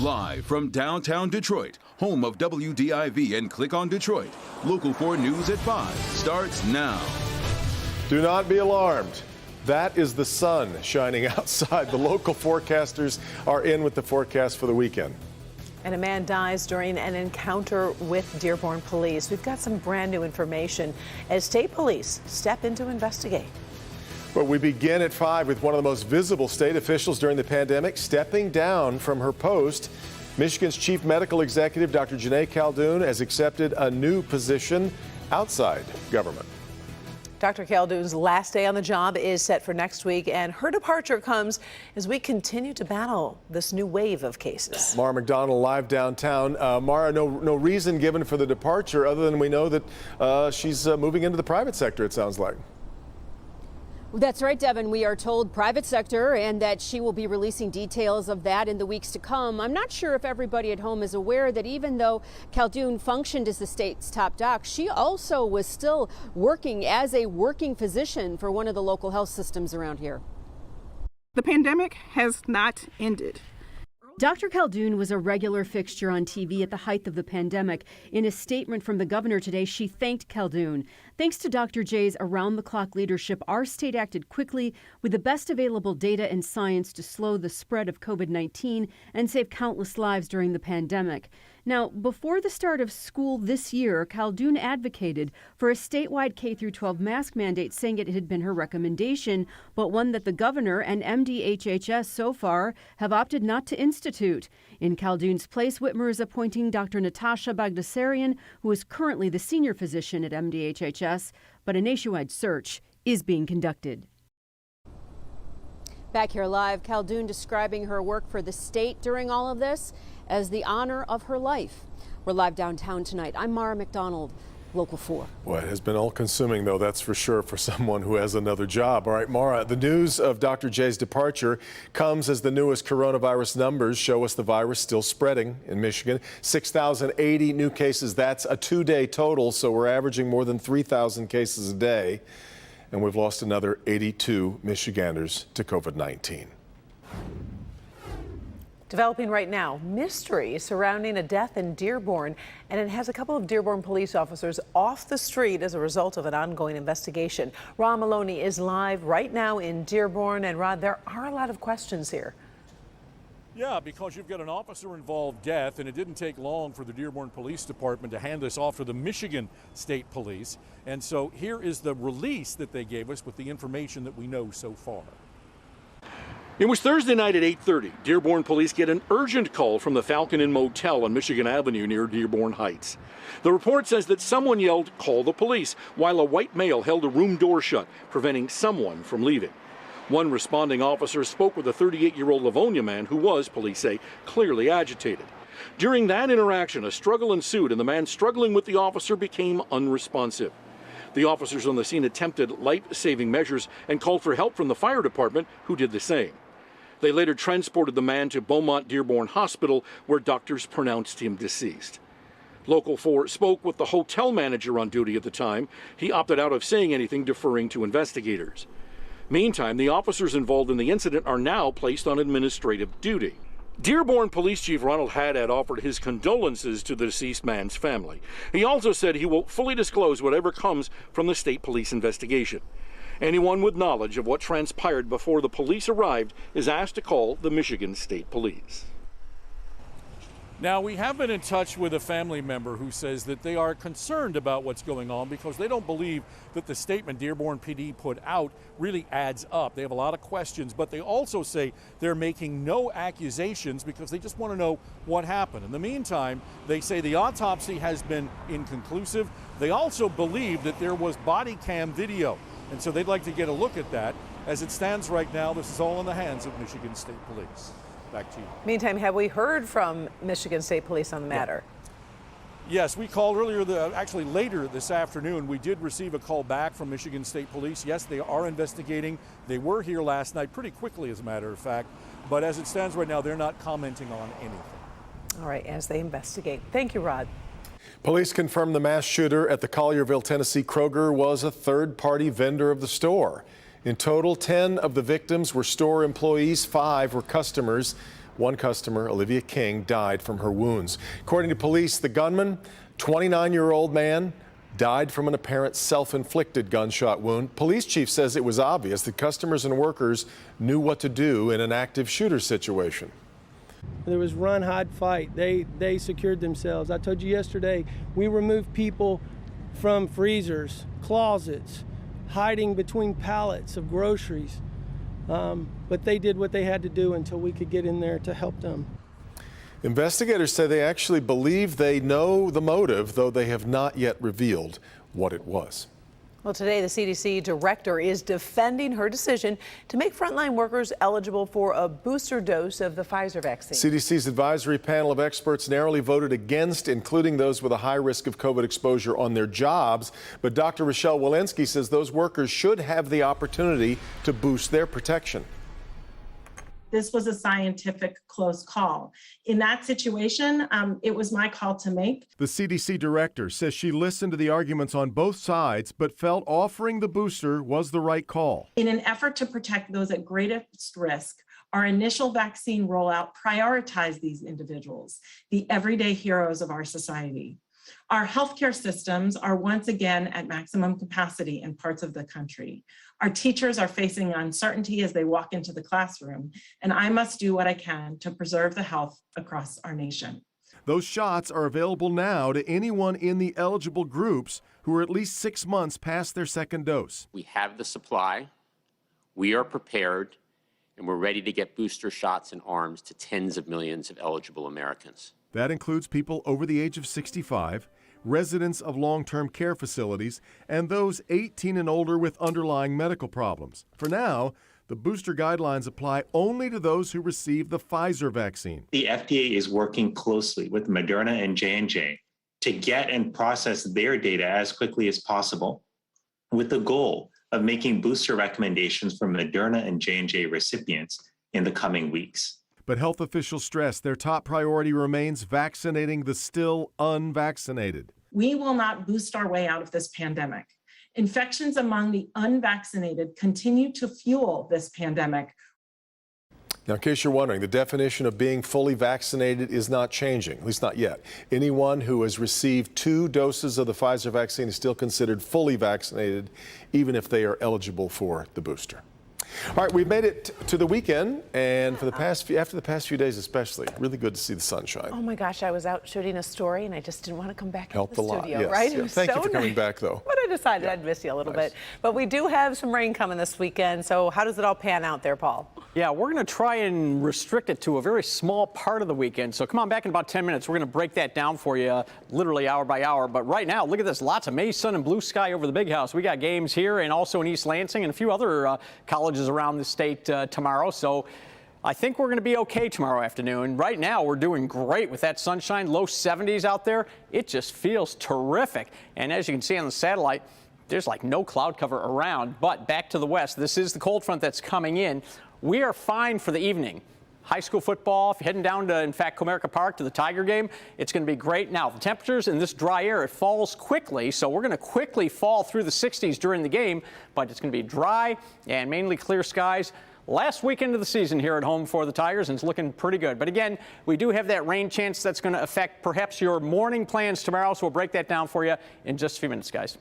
Live from downtown Detroit, home of WDIV and Click on Detroit, Local 4 News at 5 starts now. Do not be alarmed. That is the sun shining outside. The local forecasters are in with the forecast for the weekend. And a man dies during an encounter with Dearborn police. We've got some brand new information as state police step in to investigate. But we begin at 5 with one of the most visible state officials during the pandemic stepping down from her post. Michigan's chief medical executive, Dr. Janae Caldoun, has accepted a new position outside government. Dr. Caldoun's last day on the job is set for next week, and her departure comes as we continue to battle this new wave of cases. Mara McDonald live downtown. Mara, no reason given for the departure other than we know that she's moving into the private sector, it sounds like. That's right, Devin. We are told private sector and that she will be releasing details of that in the weeks to come. I'm not sure if everybody at home is aware that even though Caldoun functioned as the state's top doc, she also was still working as a working physician for one of the local health systems around here. The pandemic has not ended. Dr. Caldoun was a regular fixture on TV at the height of the pandemic. In a statement from the governor today, she thanked Caldoun. Thanks to Dr. J's around-the-clock leadership, our state acted quickly with the best available data and science to slow the spread of COVID-19 and save countless lives during the pandemic. Now, before the start of school this year, Caldoun advocated for a statewide K-12 mask mandate, saying it had been her recommendation, but one that the governor and MDHHS so far have opted not to institute. In Caldoun's place, Whitmer is appointing Dr. Natasha Bagdasarian, who is currently the senior physician at MDHHS, but a nationwide search is being conducted. Back here live, Caldoun describing her work for the state during all of this as the honor of her life. We're live downtown tonight. I'm Mara McDonald, Local 4. Well, it has been all-consuming, though, that's for sure, for someone who has another job. All right, Mara, the news of Dr. J's departure comes as the newest coronavirus numbers show us the virus still spreading in Michigan. 6,080 new cases. That's a two-day total, so we're averaging more than 3,000 cases a day. And we've lost another 82 Michiganders to COVID-19. Developing right now, mystery surrounding a death in Dearborn, and it has a couple of Dearborn police officers off the street as a result of an ongoing investigation. Rod Maloney is live right now in Dearborn, and Rod, there are a lot of questions here. Yeah, because you've got an officer-involved death, and it didn't take long for the Dearborn Police Department to hand this off to the Michigan State Police. And so here is the release that they gave us with the information that we know so far. It was Thursday night at 8:30. Dearborn police get an urgent call from the Falcon Inn Motel on Michigan Avenue near Dearborn Heights. The report says that someone yelled, "Call the police," while a white male held a room door shut, preventing someone from leaving. One responding officer spoke with a 38-year-old Livonia man who was, police say, clearly agitated. During that interaction, a struggle ensued, and the man struggling with the officer became unresponsive. The officers on the scene attempted life-saving measures and called for help from the fire department, who did the same. They later transported the man to Beaumont Dearborn Hospital, where doctors pronounced him deceased. Local 4 spoke with the hotel manager on duty at the time. He opted out of saying anything, deferring to investigators. Meantime, the officers involved in the incident are now placed on administrative duty. Dearborn Police Chief Ronald Haddad offered his condolences to the deceased man's family. He also said he will fully disclose whatever comes from the state police investigation. Anyone with knowledge of what transpired before the police arrived is asked to call the Michigan State Police. Now, we have been in touch with a family member who says that they are concerned about what's going on because they don't believe that the statement Dearborn PD put out really adds up. They have a lot of questions, but they also say they're making no accusations because they just want to know what happened. In the meantime, they say the autopsy has been inconclusive. They also believe that there was body cam video, and so they'd like to get a look at that. As it stands right now, this is all in the hands of Michigan State Police. Back to you. Meantime, have we heard from Michigan State Police on the matter? Yes, we called earlier, actually later this afternoon. We did receive a call back from Michigan State Police. Yes, they are investigating. They were here last night pretty quickly, as a matter of fact. But as it stands right now, they're not commenting on anything. All right, as they investigate. Thank you, Rod. Police confirm the mass shooter at the Collierville, Tennessee Kroger was a third-party vendor of the store. In total, 10 of the victims were store employees, 5 were customers. One customer, Olivia King, died from her wounds. According to police, the gunman, 29-year-old man, died from an apparent self-inflicted gunshot wound. Police chief says it was obvious that customers and workers knew what to do in an active shooter situation. There was run, hide, fight. They secured themselves. I told you yesterday, we removed people from freezers, closets, hiding between pallets of groceries. But they did what they had to do until we could get in there to help them. Investigators say they actually believe they know the motive, though they have not yet revealed what it was. Well, today the CDC director is defending her decision to make frontline workers eligible for a booster dose of the Pfizer vaccine. CDC's advisory panel of experts narrowly voted against including those with a high risk of COVID exposure on their jobs. But Dr. Rochelle Walensky says those workers should have the opportunity to boost their protection. This was a scientific close call. In that situation, it was my call to make. The CDC director says she listened to the arguments on both sides, but felt offering the booster was the right call. In an effort to protect those at greatest risk, our initial vaccine rollout prioritized these individuals, the everyday heroes of our society. Our healthcare systems are once again at maximum capacity in parts of the country. Our teachers are facing uncertainty as they walk into the classroom, and I must do what I can to preserve the health across our nation. Those shots are available now to anyone in the eligible groups who are at least 6 months past their second dose. We have the supply, we are prepared, and we're ready to get booster shots in arms to tens of millions of eligible Americans. That includes people over the age of 65, residents of long-term care facilities, and those 18 and older with underlying medical problems. For now, the booster guidelines apply only to those who receive the Pfizer vaccine. The FDA is working closely with Moderna and J&J to get and process their data as quickly as possible, with the goal of making booster recommendations for Moderna and J&J recipients in the coming weeks. But health officials stress their top priority remains vaccinating the still unvaccinated. We will not boost our way out of this pandemic. Infections among the unvaccinated continue to fuel this pandemic. Now, in case you're wondering, the definition of being fully vaccinated is not changing, at least not yet. Anyone who has received 2 doses of the Pfizer vaccine is still considered fully vaccinated, even if they are eligible for the booster. All right, we've made it to the weekend, and for the past after the past few days especially, really good to see the sunshine. Oh my gosh, I was out shooting a story and I just didn't want to come back Helped into the a lot, studio, yes, right? yes. Thank you for coming back, though. But I decided I'd miss you a little bit. But we do have some rain coming this weekend, so how does it all pan out there, Paul? Yeah, we're going to try and restrict it to a very small part of the weekend. So come on back in about 10 minutes. We're going to break that down for you literally hour by hour. But right now, look at this. Lots of May, sun, and blue sky over the big house. We got games here and also in East Lansing and a few other colleges around the state tomorrow. So I think we're going to be okay tomorrow afternoon. Right now, we're doing great with that sunshine, low 70s out there. It just feels terrific. And as you can see on the satellite, there's like no cloud cover around. But back to the west, this is the cold front that's coming in. We are fine for the evening. High school football, if you're heading down to, in fact, Comerica Park to the Tiger game, it's going to be great. Now, the temperatures in this dry air, it falls quickly, so we're going to quickly fall through the 60s during the game, but it's going to be dry and mainly clear skies. Last weekend of the season here at home for the Tigers, and it's looking pretty good. But again, we do have that rain chance that's going to affect perhaps your morning plans tomorrow, so we'll break that down for you in just a few minutes, guys.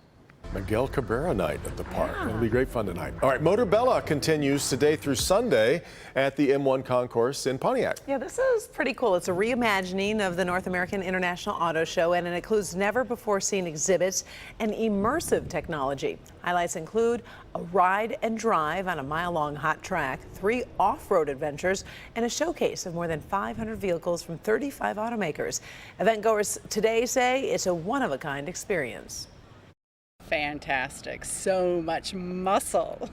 Miguel Cabrera night at the park. It'll be great fun tonight. All right, Motor Bella continues today through Sunday at the M1 Concourse in Pontiac. Yeah, this is pretty cool. It's a reimagining of the North American International Auto Show, and it includes never-before-seen exhibits and immersive technology. Highlights include a ride and drive on a mile-long hot track, 3 off-road adventures, and a showcase of more than 500 vehicles from 35 automakers. Event-goers today say it's a one-of-a-kind experience. Fantastic. So much muscle.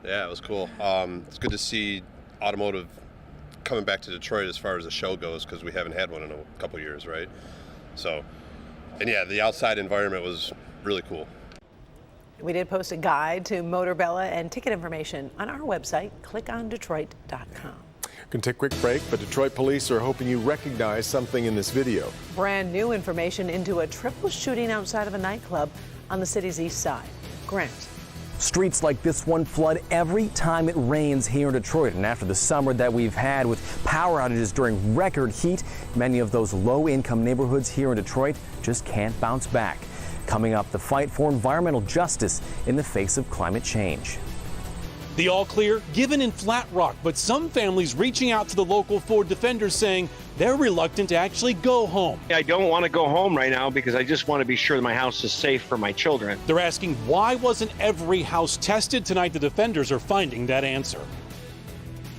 Yeah, it was cool. It's good to see automotive coming back to Detroit as far as the show goes, because we haven't had one in a couple years, right? So, and yeah, the outside environment was really cool. We did post a guide to Motor Bella and ticket information on our website, clickondetroit.com. Can take a quick break, but Detroit police are hoping you recognize something in this video. Brand new information into a triple shooting outside of a nightclub on the city's east side. Grant. Streets like this one flood every time it rains here in Detroit. And after the summer that we've had with power outages during record heat, many of those low-income neighborhoods here in Detroit just can't bounce back. Coming up, the fight for environmental justice in the face of climate change. The all clear given in Flat Rock, but some families reaching out to the local Ford defenders saying they're reluctant to actually go home. I don't want to go home right now because I just want to be sure that my house is safe for my children. They're asking why wasn't every house tested? Tonight, the defenders are finding that answer.